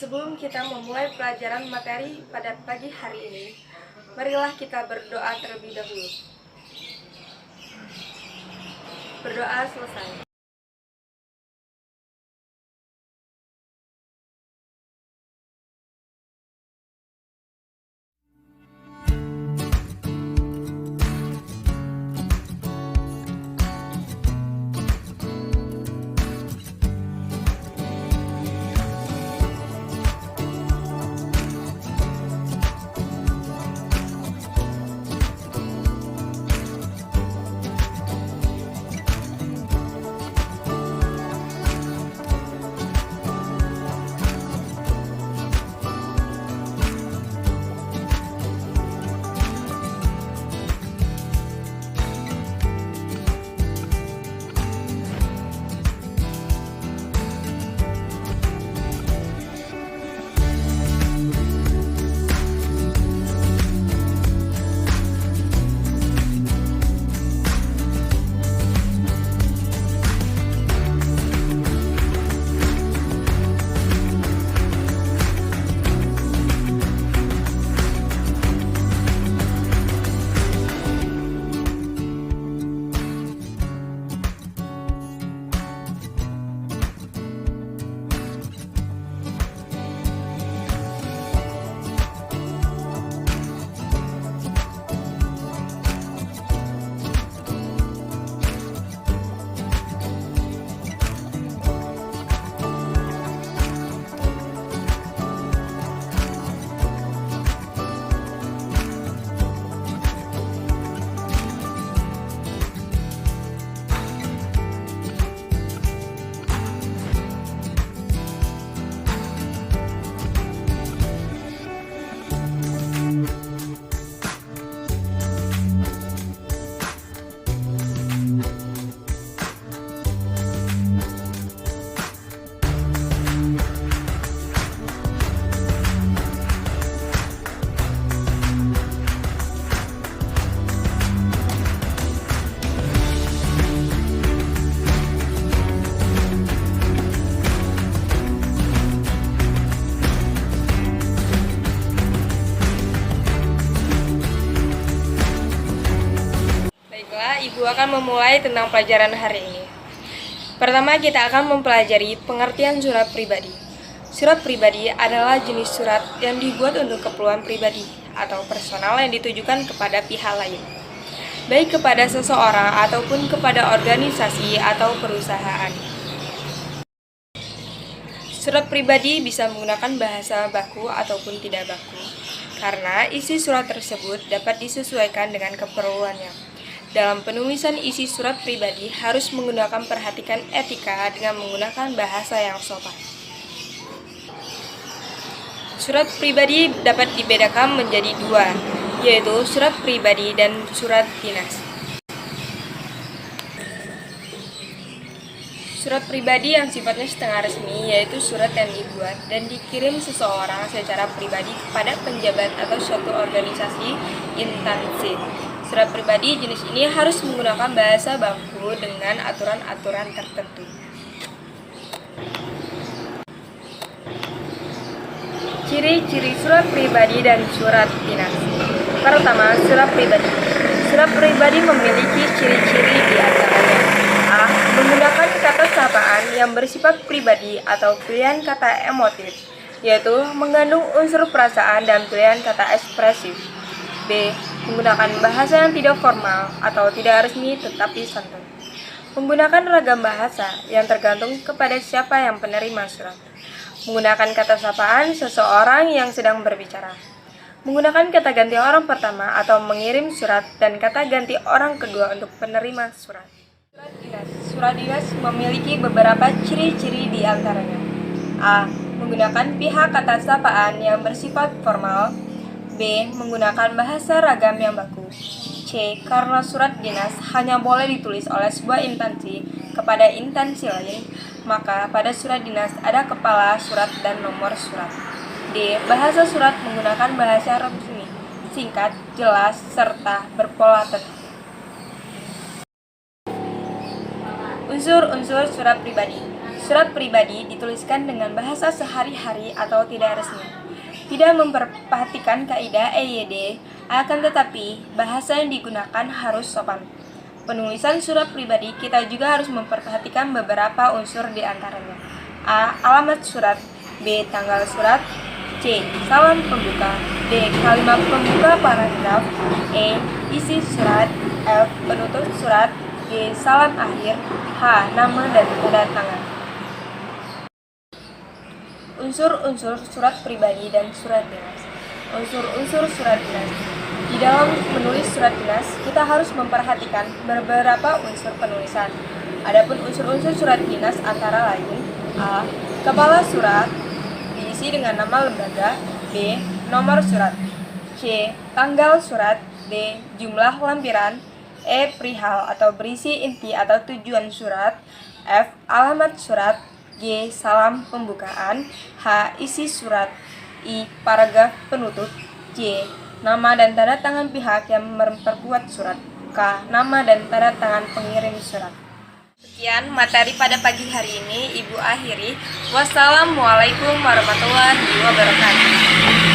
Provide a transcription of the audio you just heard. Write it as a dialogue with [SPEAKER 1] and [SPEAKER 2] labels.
[SPEAKER 1] Sebelum kita memulai pelajaran materi pada pagi hari ini, marilah kita berdoa terlebih dahulu. Berdoa selesai. Ibu akan memulai tentang pelajaran hari ini. Pertama, kita akan mempelajari pengertian surat pribadi. Surat pribadi adalah jenis surat yang dibuat untuk keperluan pribadi atau personal yang ditujukan kepada pihak lain, baik kepada seseorang ataupun kepada organisasi atau perusahaan. Surat pribadi bisa menggunakan bahasa baku ataupun tidak baku, karena isi surat tersebut dapat disesuaikan dengan keperluannya. Dalam penulisan isi surat pribadi harus menggunakan perhatikan etika dengan menggunakan bahasa yang sopan. Surat pribadi dapat dibedakan menjadi dua, yaitu surat pribadi dan surat dinas. Surat pribadi yang sifatnya setengah resmi yaitu surat yang dibuat dan dikirim seseorang secara pribadi kepada penjabat atau suatu organisasi instansi. Surat pribadi jenis ini harus menggunakan bahasa baku dengan aturan-aturan tertentu. Ciri-ciri surat pribadi dan surat dinas. Pertama, surat pribadi. Surat pribadi memiliki ciri-ciri di antaranya: A. Menggunakan kata sapaan yang bersifat pribadi atau pilihan kata emotif, yaitu mengandung unsur perasaan dan pilihan kata ekspresif. B. Menggunakan bahasa yang tidak formal atau tidak resmi tetapi santun. Menggunakan ragam bahasa yang tergantung kepada siapa yang penerima surat. Menggunakan kata sapaan seseorang yang sedang berbicara. Menggunakan kata ganti orang pertama atau mengirim surat dan kata ganti orang kedua untuk penerima surat. Surat dinas. Surat dinas memiliki beberapa ciri-ciri di antaranya: A. Menggunakan pihak kata sapaan yang bersifat formal. B. Menggunakan bahasa ragam yang baku. C. Karena surat dinas hanya boleh ditulis oleh sebuah instansi kepada instansi lain, maka pada surat dinas ada kepala surat dan nomor surat. D. Bahasa surat menggunakan bahasa resmi, singkat, jelas, serta berpola tertentu. Unsur-unsur surat pribadi. Surat pribadi dituliskan dengan bahasa sehari-hari atau tidak resmi. Tidak memperhatikan kaidah EYD, akan tetapi bahasa yang digunakan harus sopan. Penulisan surat pribadi kita juga harus memperhatikan beberapa unsur di antaranya. A. Alamat surat. B. Tanggal surat. C. Salam pembuka. D. Kalimat pembuka paragraf. E. Isi surat. F. Penutup surat. G. Salam akhir. H. Nama dan tanda tangan. Unsur-unsur surat pribadi dan surat dinas. Unsur-unsur surat dinas. Di dalam menulis surat dinas, kita harus memperhatikan beberapa unsur penulisan. Adapun unsur-unsur surat dinas antara lain: A. Kepala surat diisi dengan nama lembaga. B. Nomor surat. C. Tanggal surat. D. Jumlah lampiran. E. Perihal atau berisi inti atau tujuan surat. F. Alamat surat. G. Salam pembukaan. H. Isi surat. I. Paragraf penutup. J. Nama dan tanda tangan pihak yang memperkuat surat. K. Nama dan tanda tangan pengirim surat. Sekian materi pada pagi hari ini Ibu akhiri. Wassalamualaikum warahmatullahi wabarakatuh.